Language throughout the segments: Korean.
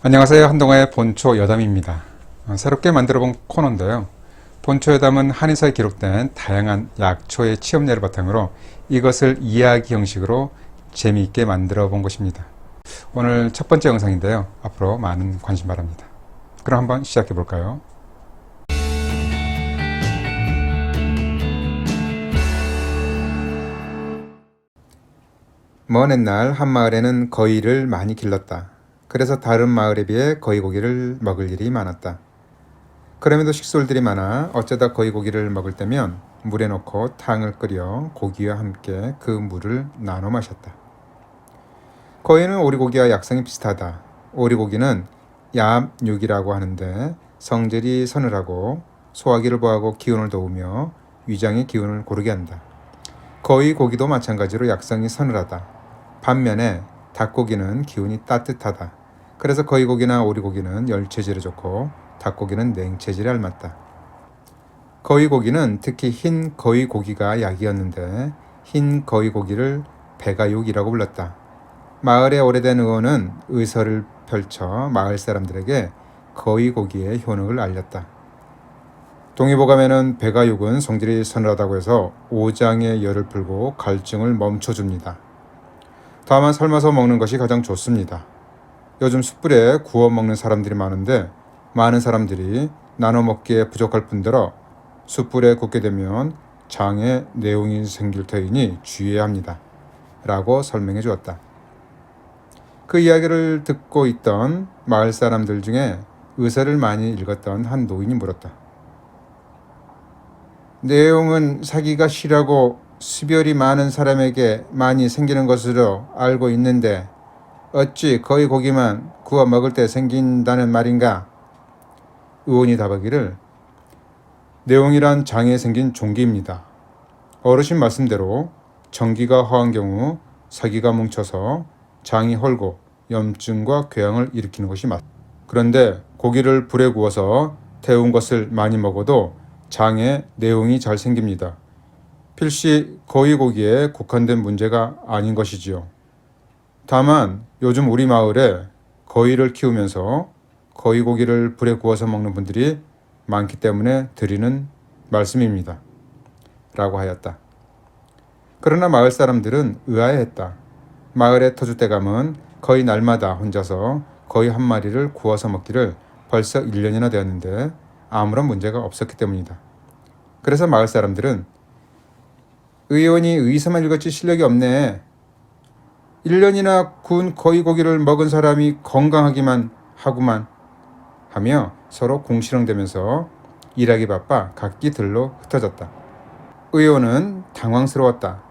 안녕하세요. 한동아의 본초 여담입니다. 새롭게 만들어본 코너인데요. 본초 여담은 한의사에 기록된 다양한 약초의 취업례를 바탕으로 이것을 이야기 형식으로 재미있게 만들어 본 것입니다. 오늘 첫 번째 영상인데요. 앞으로 많은 관심 바랍니다. 그럼 한번 시작해 볼까요? 먼 옛날 한 마을에는 거위를 많이 길렀다. 그래서 다른 마을에 비해 거위 고기를 먹을 일이 많았다. 그럼에도 식솔들이 많아 어쩌다 거위 고기를 먹을 때면 물에 넣고 탕을 끓여 고기와 함께 그 물을 나눠 마셨다. 거위는 오리고기와 약성이 비슷하다. 오리고기는 얌육이라고 하는데 성질이 서늘하고 소화기를 보하고 기운을 도우며 위장의 기운을 고르게 한다. 거위 고기도 마찬가지로 약성이 서늘하다. 반면에 닭고기는 기운이 따뜻하다. 그래서 거위고기나 오리고기는 열체질에 좋고 닭고기는 냉체질에 알맞다. 거위고기는 특히 흰 거위고기가 약이었는데 흰 거위고기를 백아육이라고 불렀다. 마을의 오래된 의원은 의서를 펼쳐 마을 사람들에게 거위고기의 효능을 알렸다. 동의보감에는 백아육은 성질이 서늘하다고 해서 오장의 열을 풀고 갈증을 멈춰줍니다. 다만 삶아서 먹는 것이 가장 좋습니다. 요즘 숯불에 구워 먹는 사람들이 많은데 많은 사람들이 나눠 먹기에 부족할 뿐더러 숯불에 굽게 되면 장에 내용이 생길 터이니 주의해야 합니다. 라고 설명해 주었다. 그 이야기를 듣고 있던 마을 사람들 중에 의사를 많이 읽었던 한 노인이 물었다. 내용은 사기가 실하고 수별이 많은 사람에게 많이 생기는 것으로 알고 있는데 어찌 거위 고기만 구워 먹을 때 생긴다는 말인가? 의원이 답하기를 내용이란 장에 생긴 종기입니다. 어르신 말씀대로 정기가 허한 경우 사기가 뭉쳐서 장이 헐고 염증과 궤양을 일으키는 것이 맞습니다. 그런데 고기를 불에 구워서 태운 것을 많이 먹어도 장에 내용이 잘 생깁니다. 필시 거위 고기에 국한된 문제가 아닌 것이지요. 다만 요즘 우리 마을에 거위를 키우면서 거위 고기를 불에 구워서 먹는 분들이 많기 때문에 드리는 말씀입니다. 라고 하였다. 그러나 마을 사람들은 의아해했다. 마을의 터줏대감은 거의 날마다 혼자서 거위 한 마리를 구워서 먹기를 벌써 1년이나 되었는데 아무런 문제가 없었기 때문이다. 그래서 마을 사람들은 의원이 의서만 읽었지 실력이 없네. 1년이나 구운 거위 고기를 먹은 사람이 건강하기만 하구만 하며 서로 궁시렁대면서 일하기 바빠 각기 들로 흩어졌다. 의원은 당황스러웠다.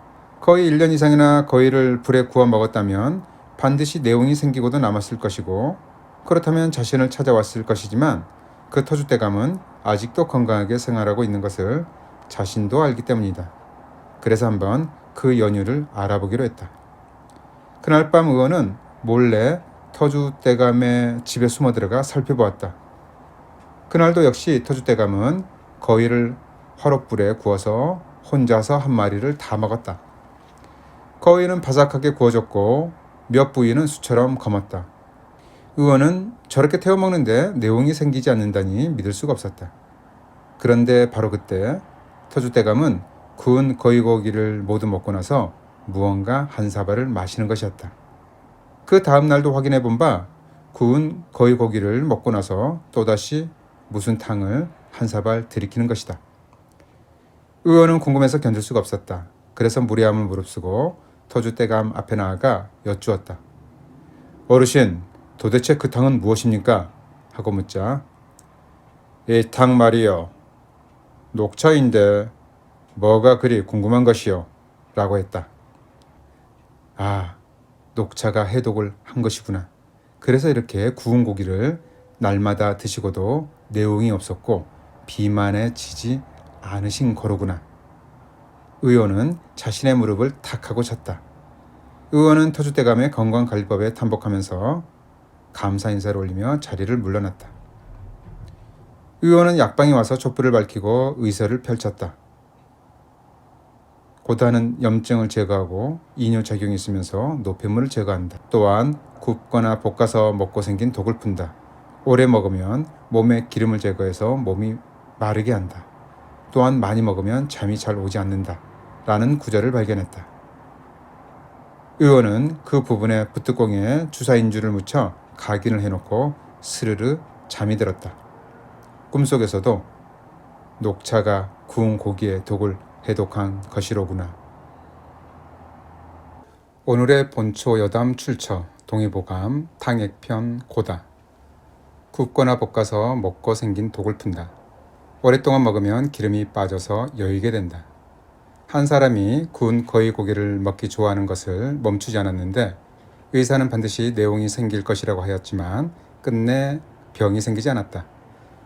거의 1년 이상이나 거위를 불에 구워 먹었다면 반드시 내용이 생기고도 남았을 것이고 그렇다면 자신을 찾아왔을 것이지만 그 터줏대감은 아직도 건강하게 생활하고 있는 것을 자신도 알기 때문이다. 그래서 한번 그 연유를 알아보기로 했다. 그날 밤 의원은 몰래 터줏대감의 집에 숨어 들어가 살펴보았다. 그날도 역시 터줏대감은 거위를 화롯불에 구워서 혼자서 한 마리를 다 먹었다. 거위는 바삭하게 구워졌고 몇 부위는 수처럼 검었다. 의원은 저렇게 태워 먹는데 내용이 생기지 않는다니 믿을 수가 없었다. 그런데 바로 그때 터줏대감은 구운 거위고기를 모두 먹고 나서 무언가 한 사발을 마시는 것이었다. 그 다음 날도 확인해 본 바 구운 거위고기를 먹고 나서 또다시 무슨 탕을 한 사발 들이키는 것이다. 의원은 궁금해서 견딜 수가 없었다. 그래서 무례함을 무릅쓰고 터줏대감 앞에 나아가 여쭈었다. 어르신, 도대체 그 탕은 무엇입니까? 하고 묻자 이 탕 말이요. 녹차인데 뭐가 그리 궁금한 것이요? 라고 했다. 아, 녹차가 해독을 한 것이구나. 그래서 이렇게 구운 고기를 날마다 드시고도 내용이 없었고 비만해지지 않으신 거로구나. 의원은 자신의 무릎을 탁 하고 쳤다. 의원은 터줏대감의 건강관리법에 탐복하면서 감사 인사를 올리며 자리를 물러났다. 의원은 약방에 와서 촛불을 밝히고 의서를 펼쳤다. 고다는 염증을 제거하고 이뇨작용이 있으면서 노폐물을 제거한다. 또한 굽거나 볶아서 먹고 생긴 독을 푼다. 오래 먹으면 몸에 기름을 제거해서 몸이 마르게 한다. 또한 많이 먹으면 잠이 잘 오지 않는다. 라는 구절을 발견했다. 의원은 그 부분에 붓뚜껑에 주사인주를 묻혀 각인을 해놓고 스르르 잠이 들었다. 꿈속에서도 녹차가 구운 고기에 독을 해독한 것이로구나. 오늘의 본초 여담 출처 동의보감 탕액편 고다. 굽거나 볶아서 먹고 생긴 독을 푼다. 오랫동안 먹으면 기름이 빠져서 여이게 된다. 한 사람이 구운 거위 고기를 먹기 좋아하는 것을 멈추지 않았는데 의사는 반드시 내용이 생길 것이라고 하였지만 끝내 병이 생기지 않았다.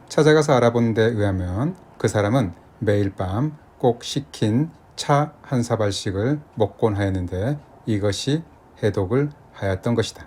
찾아가서 알아본 데 의하면 그 사람은 매일 밤 꼭 식힌 차 한 사발씩을 먹곤 하였는데 이것이 해독을 하였던 것이다.